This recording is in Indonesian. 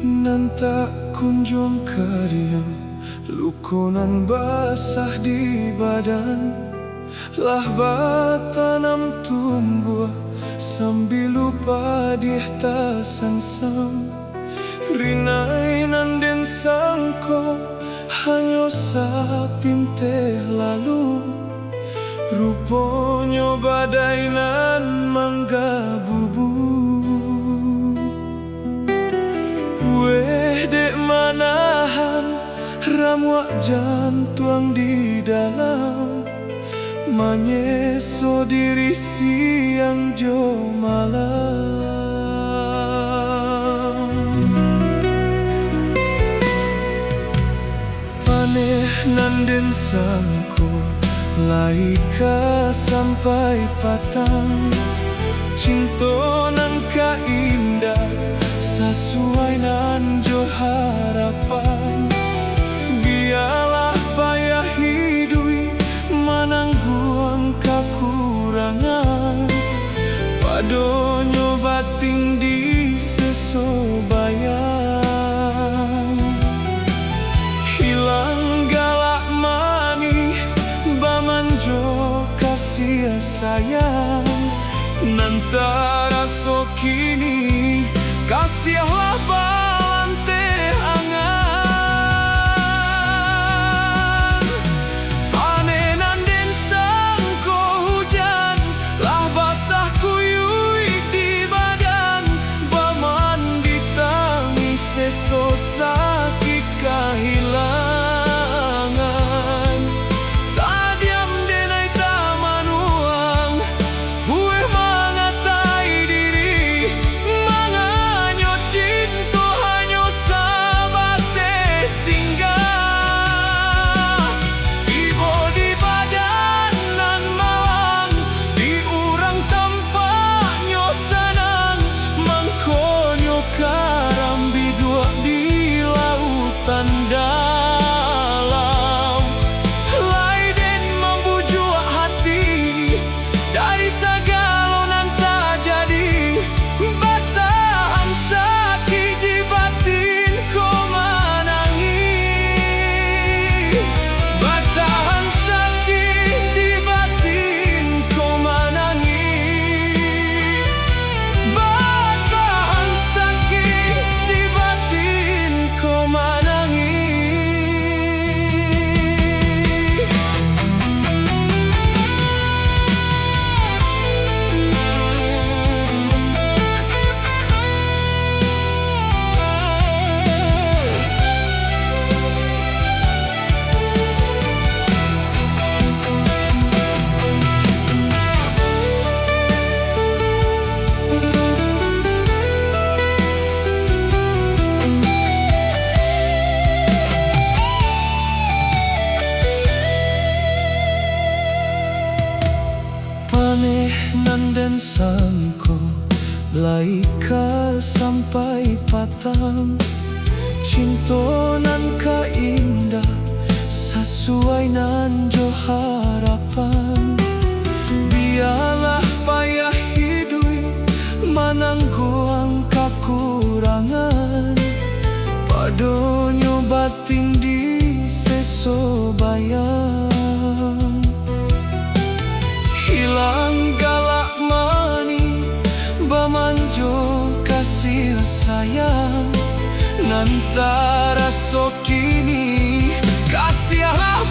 nan tak kunjung kering, lukunan basah di badan, lah batanam tumbuh sambil lupa dieh ta sansam. Rinai nan den sangko hanyo sapinte lalu, ruponyo badai nan mangga bubu. Weh dek manahan ramuak jantuang di dalam, manyeso diri siang jo malam. Paneh nan den sangko laika sampai patang, cinta nan ka indah sesuai nan jo harapan. Biarlah payah hidui manangguang kekurangan, padonyo bating di sesobayang. Hilang galak mani bamanjo kasih sayang, nantara so kini kasihlah balante angan. Panenan den sangko hujan, lah basah kuyui di badan, baman ditangi seso sakit kehilangan. Tadiam denai tamanuang, buih mangatai diri, manganyo cinta hanyo sabate singgah. Ibo di badan nan malang, di urang tampaknyo sanang, mangkonyo karambi dua di lautan dalam. Laiden membujuk hati dari segala tak jadi, batahan sakit di batin ko manangi. Batahan sakit di batin ko manangi. Batahan sakit di batin ko manangi. Paneh nan den sangko laika sampai patang, cinta nan ka indah sesuai nan jo harapan. Biarlah payah hidui manangguang kekurangan, padonyo bating di sesobayang. Hilang galak mani bamanjo kasih sayang, nantara so kini kasihlah